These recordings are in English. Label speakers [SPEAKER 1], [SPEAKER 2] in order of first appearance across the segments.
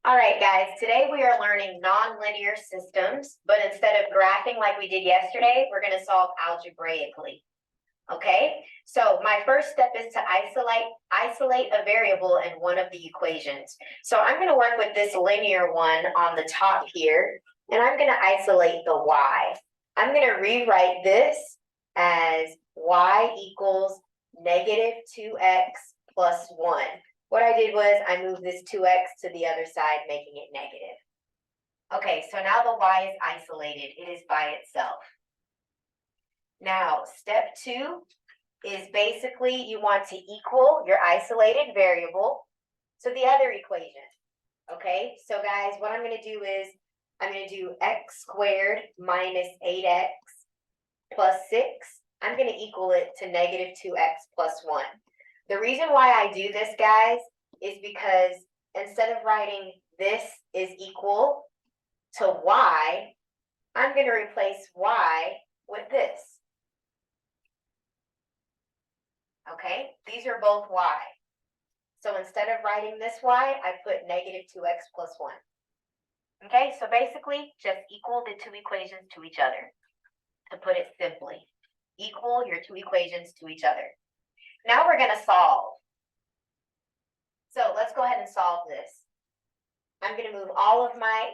[SPEAKER 1] All right, guys, today we are learning nonlinear systems, but instead of graphing like we did yesterday, we're going to solve algebraically. Okay, so my first step is to isolate a variable in one of the equations. So I'm going to work with this linear one on the top here, and I'm going to isolate the y. I'm going to rewrite this as y equals negative 2x plus 1. What I did was I moved this 2x to the other side, making it negative. Okay, so now the y is isolated. It is by itself. Now, step 2 is basically you want to equal your isolated variable to the other equation. Okay, so guys, what I'm going to do is I'm going to do x squared minus 8x plus 6. I'm going to equal it to negative 2x plus 1. The reason why I do this, guys, is because instead of writing this is equal to y, I'm going to replace y with this. Okay, these are both y. So instead of writing this y, I put negative 2x plus 1. Okay, so basically just equal the two equations to each other. To put it simply, equal your two equations to each other. Now we're going to solve. So let's go ahead and solve this. I'm going to move all of my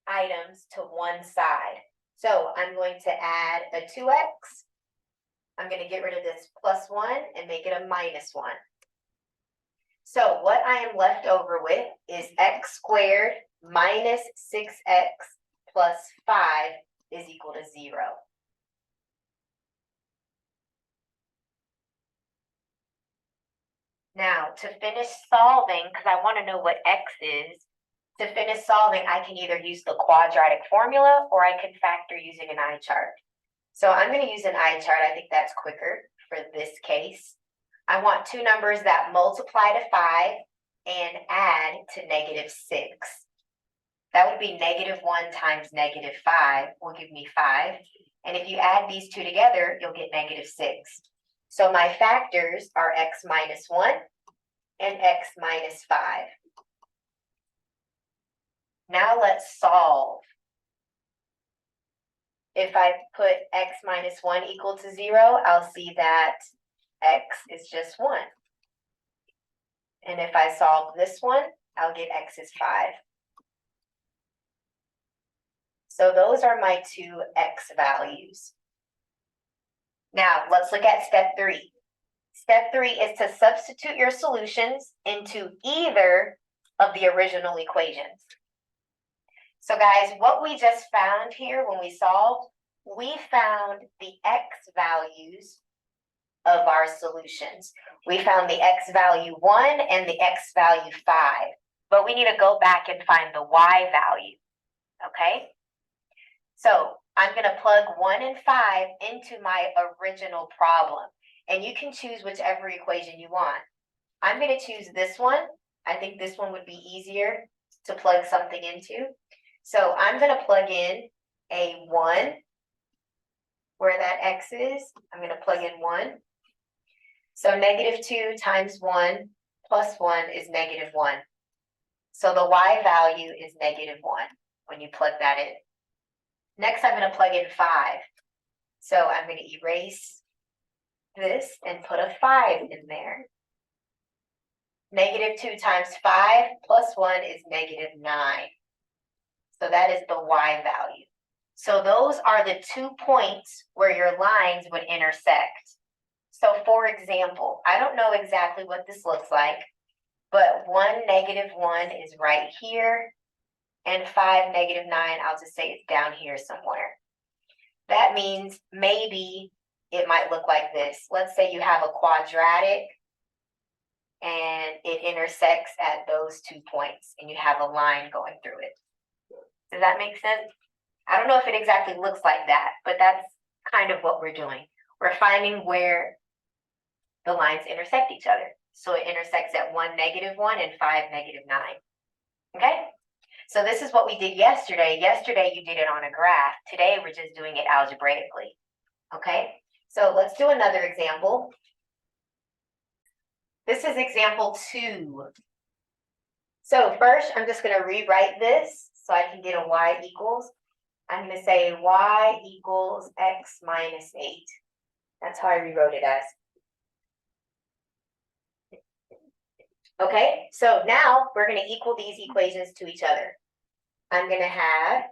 [SPEAKER 1] items to one side. So I'm going to add a 2x. I'm going to get rid of this plus 1 and make it a minus 1. So what I am left over with is x squared minus 6x plus 5 is equal to 0. Now, to finish solving, because I want to know what x is, to finish solving, I can either use the quadratic formula or I can factor using an eye chart. So I'm going to use an eye chart. I think that's quicker for this case. I want two numbers that multiply to 5 and add to negative 6. That would be negative 1 times negative 5 will give me 5. And if you add these two together, you'll get negative 6. So my factors are x minus 1 and x minus 5. Now let's solve. If I put x minus 1 equal to 0, I'll see that x is just 1. And if I solve this one, I'll get x is 5. So those are my two x values. Now, let's look at step 3. Step 3 is to substitute your solutions into either of the original equations. So guys, what we just found here when we solved, we found the x values of our solutions. We found the x value 1 and the x value 5, but we need to go back and find the y value, okay? So I'm going to plug 1 and 5 into my original problem, and you can choose whichever equation you want. I'm going to choose this one. I think this one would be easier to plug something into. So I'm going to plug in a 1 where that x is. I'm going to plug in 1. So negative 2 times 1 plus 1 is negative 1. So the y value is negative 1 when you plug that in. Next, I'm going to plug in 5. So I'm going to erase this and put a 5 in there. Negative 2 times 5 plus 1 is negative 9. So that is the y value. So those are the 2 points where your lines would intersect. So for example, I don't know exactly what this looks like, but 1, negative 1 is right here. And 5, negative 9, I'll just say it's down here somewhere. That means maybe it might look like this. Let's say you have a quadratic and it intersects at those 2 points and you have a line going through it. Does that make sense? I don't know if it exactly looks like that, but that's kind of what we're doing. We're finding where the lines intersect each other. So it intersects at 1, negative 1 and 5, negative 9. Okay? So this is what we did yesterday. Yesterday you did it on a graph. Today we're just doing it algebraically. Okay? So let's do another example. This is example 2. So first, I'm just gonna rewrite this so I can get a y equals. I'm gonna say y equals x minus 8. That's how I rewrote it as. Okay, so now we're gonna equal these equations to each other. I'm gonna have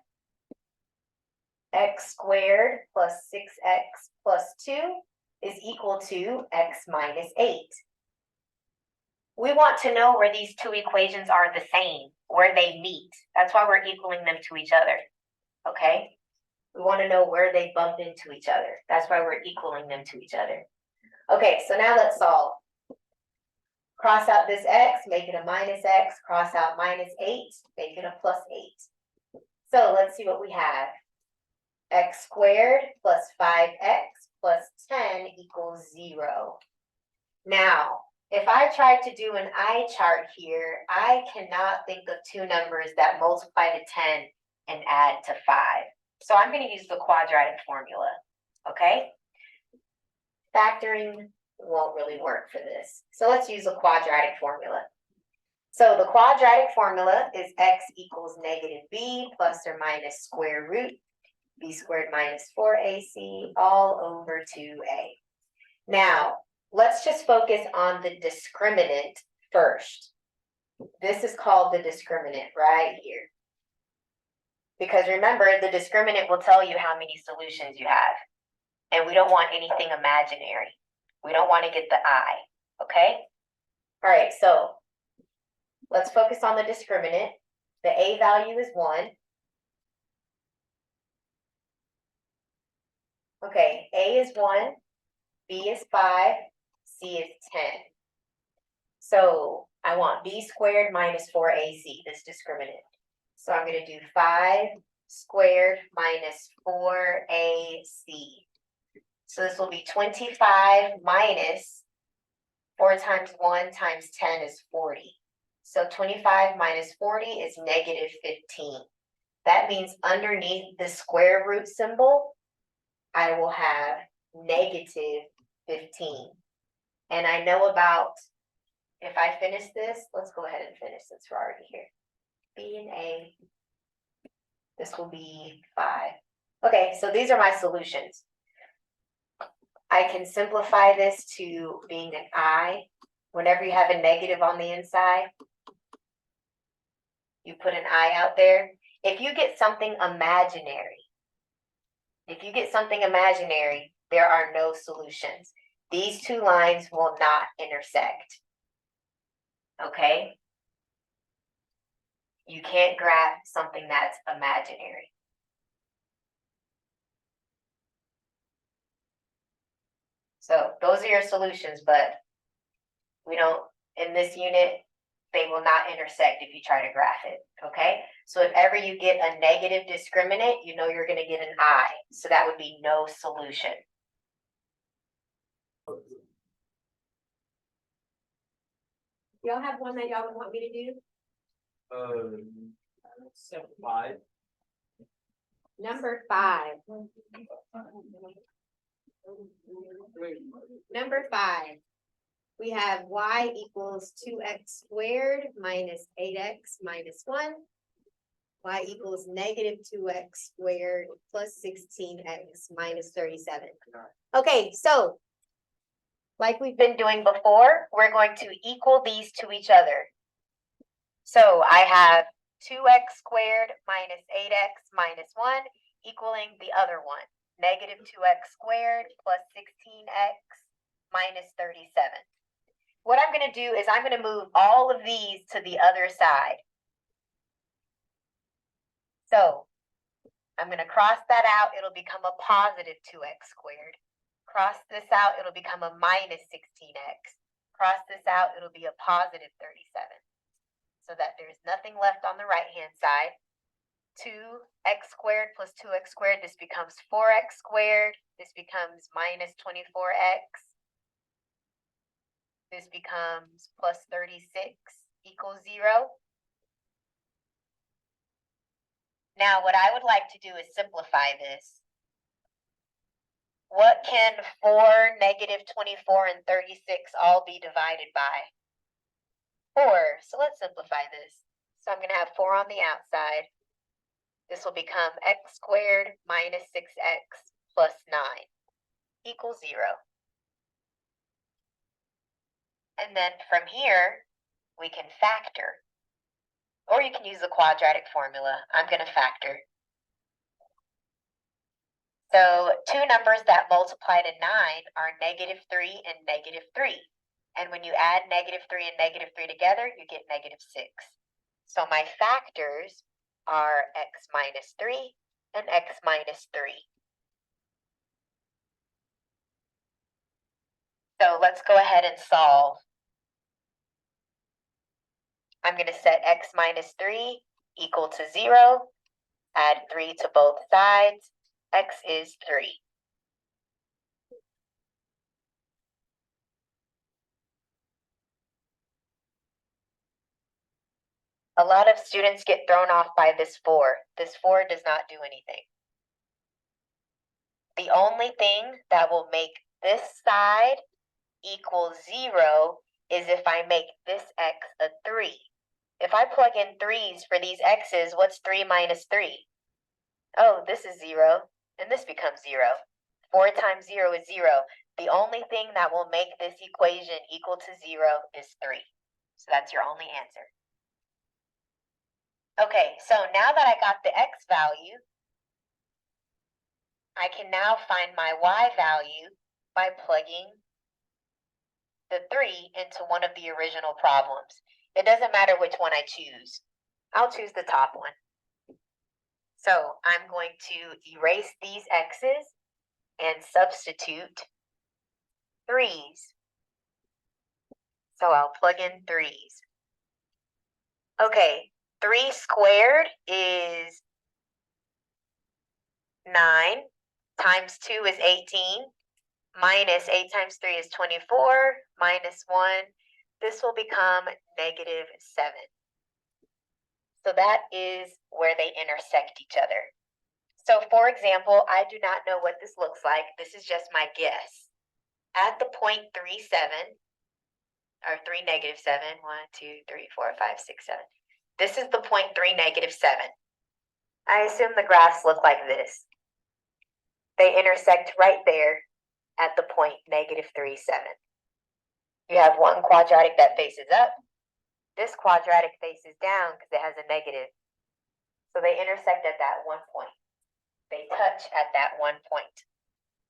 [SPEAKER 1] x squared plus 6x plus 2 is equal to x minus 8. We want to know where these two equations are the same, where they meet. That's why we're equaling them to each other, okay? We want to know where they bump into each other. That's why we're equaling them to each other. Okay, so now let's solve. Cross out this x, make it a minus x, cross out minus 8, make it a plus 8. So let's see what we have. X squared plus 5x plus 10 equals 0. Now, if I try to do an eye chart here, I cannot think of two numbers that multiply to 10 and add to 5. So I'm going to use the quadratic formula, okay? Factoring won't really work for this. So let's use a quadratic formula. So the quadratic formula is x equals negative b plus or minus square root b squared minus 4ac all over 2a. Now, let's just focus on the discriminant first. This is called the discriminant right here. Because remember, the discriminant will tell you how many solutions you have. And we don't want anything imaginary. We don't want to get the I, okay? All right, so let's focus on the discriminant. The A value is 1. Okay, A is 1, B is 5, C is 10. So I want b squared minus 4ac, this discriminant. So I'm going to do 5 squared minus 4ac. So this will be 25 minus 4 times 1 times 10 is 40. So 25 minus 40 is negative 15. That means underneath the square root symbol, I will have negative 15. And I know about, if I finish this, let's go ahead and finish since we're already here. B and A, this will be 5. Okay, so these are my solutions. I can simplify this to being an I. Whenever you have a negative on the inside, you put an I out there. If you get something imaginary, there are no solutions. These two lines will not intersect. Okay? You can't graph something that's imaginary. So those are your solutions, but we don't, in this unit, they will not intersect if you try to graph it, okay? So if ever you get a negative discriminant, you know you're going to get an I. So that would be no solution. Y'all have one that y'all would want me to do?
[SPEAKER 2] 5.
[SPEAKER 1] Number 5. Number 5. We have y equals 2x squared minus 8x minus 1. Y equals negative 2x squared plus 16x minus 37. Okay, so like we've been doing before, we're going to equal these to each other. So I have 2x squared minus 8x minus 1 equaling the other one, negative 2x squared plus 16x minus 37. What I'm going to do is I'm going to move all of these to the other side. So I'm going to cross that out. It'll become a positive 2x squared. Cross this out. It'll become a minus 16x. Cross this out. It'll be a positive 37. So that there's nothing left on the right-hand side. 2x squared plus 2x squared. This becomes 4x squared. This becomes minus 24x. This becomes plus 36 equals 0. Now, what I would like to do is simplify this. What can 4, negative 24, and 36 all be divided by? 4. So let's simplify this. So I'm going to have 4 on the outside. This will become x squared minus 6x plus 9 equals 0. And then from here, we can factor. Or you can use the quadratic formula. I'm going to factor. So 2 numbers that multiply to 9 are negative 3 and negative 3. And when you add negative 3 and negative 3 together, you get negative 6. So my factors are x minus 3 and x minus 3. So let's go ahead and solve. I'm going to set x minus 3 equal to 0. Add 3 to both sides. X is 3. A lot of students get thrown off by this 4. This 4 does not do anything. The only thing that will make this side equal 0 is if I make this x a 3. If I plug in 3's for these x's, what's 3 minus 3? Oh, this is 0, and this becomes 0. 4 times 0 is 0. The only thing that will make this equation equal to 0 is 3. So that's your only answer. Okay, so now that I got the x value, I can now find my y value by plugging the 3 into one of the original problems. It doesn't matter which one I choose. I'll choose the top one. So I'm going to erase these x's and substitute 3's. So I'll plug in 3's. Okay, 3 squared is 9, times 2 is 18, minus 8 times 3 is 24, minus 1. This will become negative 7. So that is where they intersect each other. So for example, I do not know what this looks like. This is just my guess. At the point 3, 7, or 3, negative 7, 1, 2, 3, 4, 5, 6, 7. This is the point 3, negative 7. I assume the graphs look like this. They intersect right there at the point negative 3, 7. You have one quadratic that faces up. This quadratic faces down because it has a negative. So they intersect at that one point. They touch at that one point.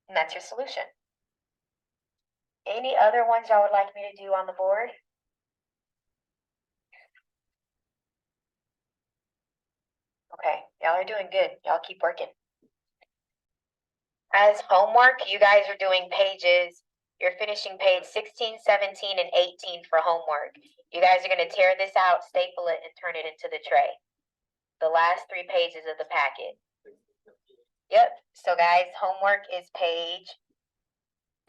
[SPEAKER 1] And that's your solution. Any other ones y'all would like me to do on the board? Okay, y'all are doing good. Y'all keep working. As homework, you guys are doing pages, you're finishing page 16, 17, and 18 for homework. You guys are going to tear this out, staple it, and turn it into the tray. The last 3 pages of the packet. Yep, so guys, homework is page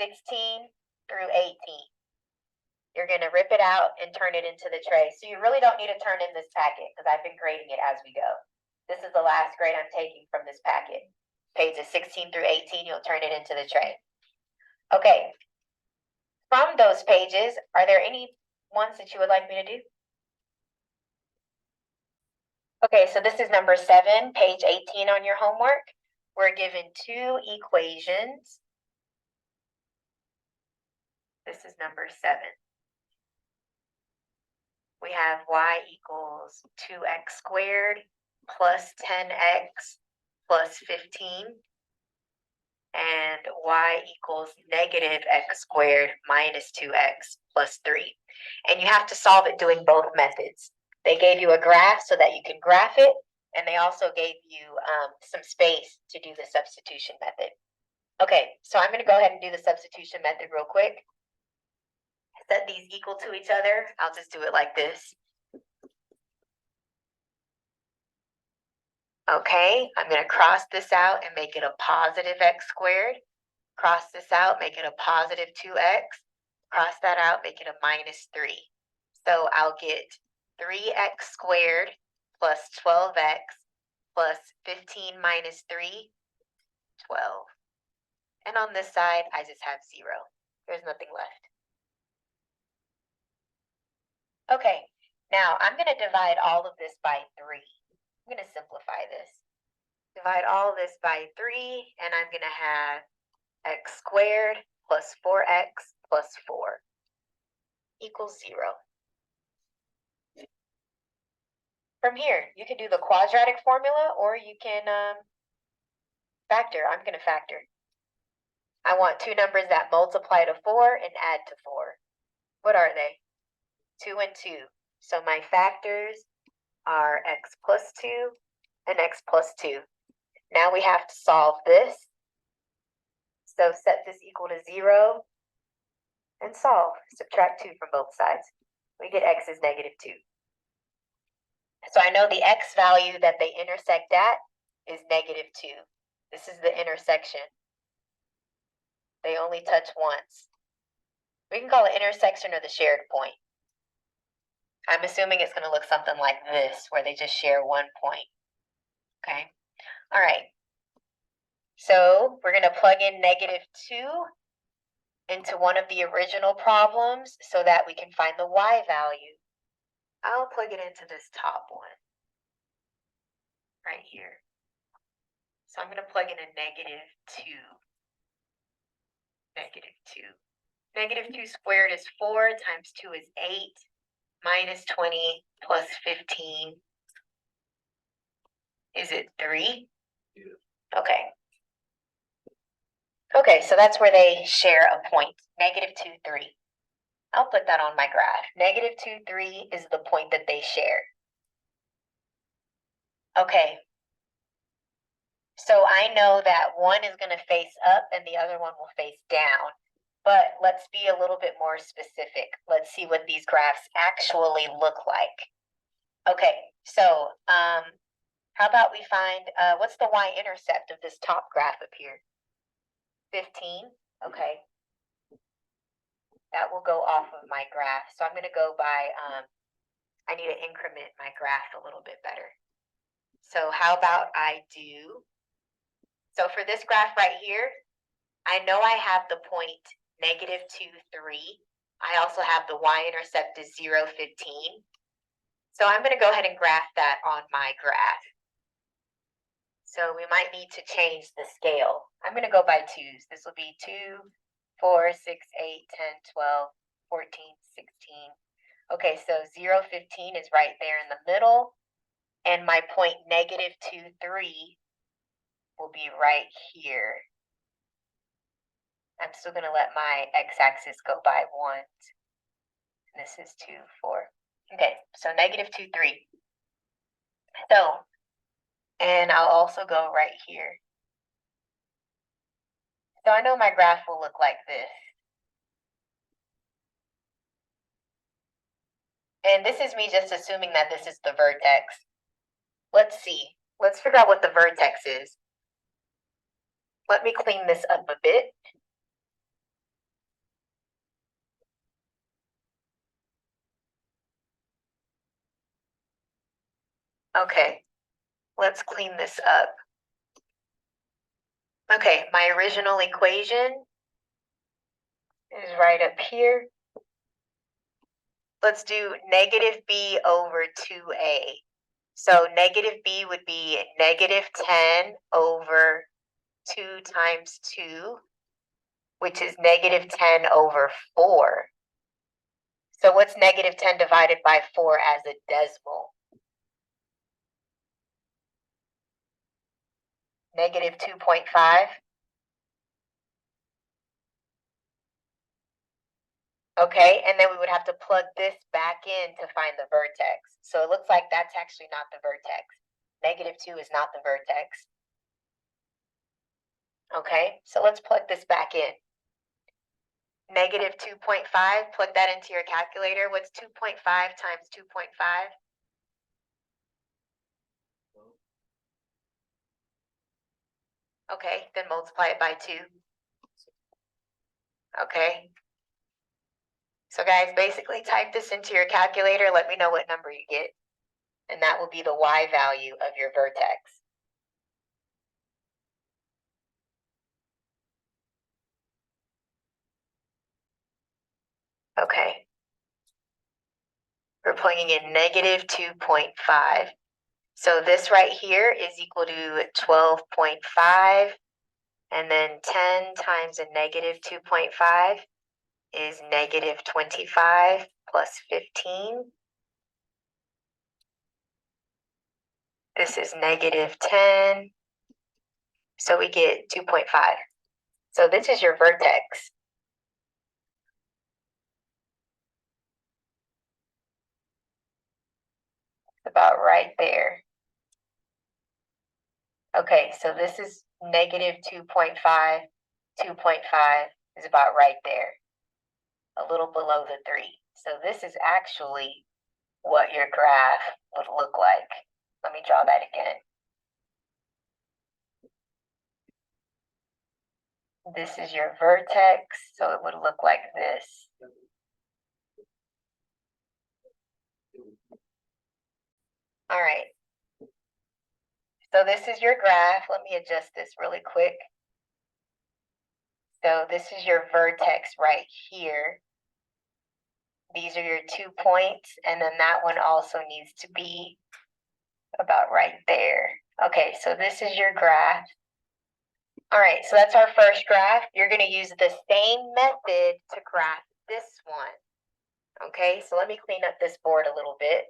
[SPEAKER 1] 16 through 18. You're going to rip it out and turn it into the tray. So you really don't need to turn in this packet because I've been grading it as we go. This is the last grade I'm taking from this packet. Pages 16 through 18, you'll turn it into the tray. Okay. From those pages, are there any ones that you would like me to do? Okay, so this is number 7, page 18 on your homework. We're given 2 equations. This is number 7. We have y equals 2x squared plus 10x plus 15. And y equals negative x squared minus 2x plus 3. And you have to solve it doing both methods. They gave you a graph so that you can graph it, and they also gave you some space to do the substitution method. Okay, so I'm going to go ahead and do the substitution method real quick. Set these equal to each other. I'll just do it like this. Okay, I'm going to cross this out and make it a positive x squared. Cross this out, make it a positive 2x. Cross that out, make it a minus 3. So I'll get 3x squared plus 12x plus 15 minus 3, 12. And on this side, I just have 0. There's nothing left. Okay, Now, I'm going to divide all of this by 3. I'm going to simplify this. Divide all of this by 3, and I'm going to have x squared plus 4x plus 4 equals 0. From here, you can do the quadratic formula, or you can factor. I'm going to factor. I want two numbers that multiply to 4 and add to 4. What are they? 2 and 2. So my factors are x plus 2 and x plus 2. Now we have to solve this. So set this equal to 0 and solve. Subtract 2 from both sides. We get x is -2. So I know the x value that they intersect at is -2. This is the intersection. They only touch once. We can call it intersection or the shared point. I'm assuming it's going to look something like this, where they just share one point. Okay. All right. So we're going to plug in -2 into one of the original problems so that we can find the y value. I'll plug it into this top one right here. So I'm going to plug in a -2. -2 squared is 4 times 2 is 8 minus 20 plus 15. Is it 3? Yeah. Okay. Okay, so that's where they share a point, -2, 3. I'll put that on my graph. -2, 3 is the point that they share. Okay. So I know that one is going to face up and the other one will face down. But let's be a little bit more specific. Let's see what these graphs actually look like. Okay, so how about we find, what's the y-intercept of this top graph up here? 15, okay. That will go off of my graph. So I'm going to go by, I need to increment my graph a little bit better. So how about I do, so for this graph right here, I know I have the point -2, 3. I also have the y-intercept is 0, 15. So I'm going to go ahead and graph that on my graph. So we might need to change the scale. I'm going to go by 2s. This will be 2, 4, 6, 8, 10, 12, 14, 16. Okay, so 0, 15 is right there in the middle. And my point -2, 3 will be right here. I'm still going to let my x-axis go by 1. And this is 2, 4. Okay, so -2, 3. So, and I'll also go right here. So I know my graph will look like this. And this is me just assuming that this is the vertex. Let's see. Let's figure out what the vertex is. Let me clean this up a bit. Okay, let's clean this up. Okay, my original equation is right up here. Let's do -b over 2a. So -b would be -10 over 2 times 2, which is -10 over 4. So what's -10 divided by 4 as a decimal? -2.5. Okay, and then we would have to plug this back in to find the vertex. So it looks like that's actually not the vertex. -2 is not the vertex. Okay, so let's plug this back in. -2.5, plug that into your calculator. What's 2.5 times 2.5? Okay, then multiply it by 2. Okay. So guys, basically type this into your calculator. Let me know what number you get. And that will be the y value of your vertex. Okay. For plugging in negative 2.5. So this right here is equal to 12.5. And then 10 times a negative 2.5 is negative 25 plus 15. This is negative 10. So we get 2.5. So this is your vertex. About right there. Okay, so this is negative 2.5. 2.5 is about right there, a little below the 3. So this is actually what your graph would look like. Let me draw that again. This is your vertex, so it would look like this. All right. So this is your graph. Let me adjust this really quick. So this is your vertex right here. These are your 2 points, and then that one also needs to be about right there. Okay, so this is your graph. All right, so that's our first graph. You're going to use the same method to graph this one. Okay, so let me clean up this board a little bit.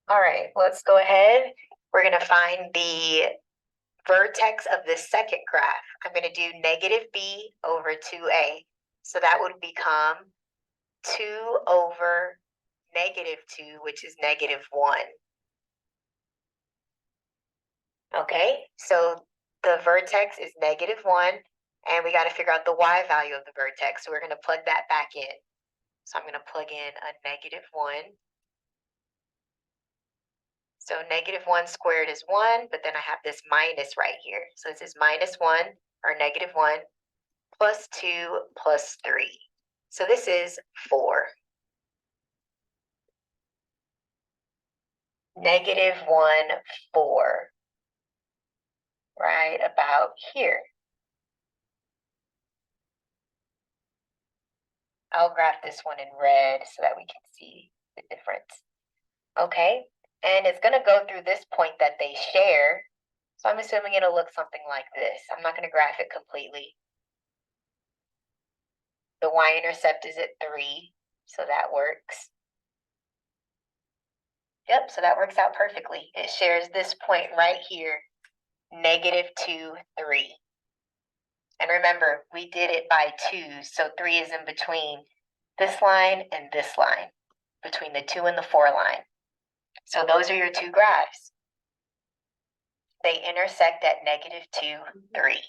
[SPEAKER 1] All right, let's go ahead. We're going to find the vertex of the second graph. I'm going to do negative b over 2a. So that would become 2 over negative 2, which is negative 1. Okay, so the vertex is negative 1, and we got to figure out the y value of the vertex. So we're going to plug that back in. So I'm going to plug in a negative 1. So negative 1 squared is 1, but then I have this minus right here. So this is minus 1, or negative 1, plus 2 plus 3. So this is 4. Negative 1, 4. Right about here. I'll graph this one in red so that we can see the difference. Okay, and it's going to go through this point that they share. So I'm assuming it'll look something like this. I'm not going to graph it completely. The y-intercept is at 3, so that works. Yep, so that works out perfectly. It shares this point right here, negative 2, 3. And remember, we did it by 2, so 3 is in between this line and this line, between the 2 and the 4 line. So those are your two graphs. They intersect at negative 2, 3.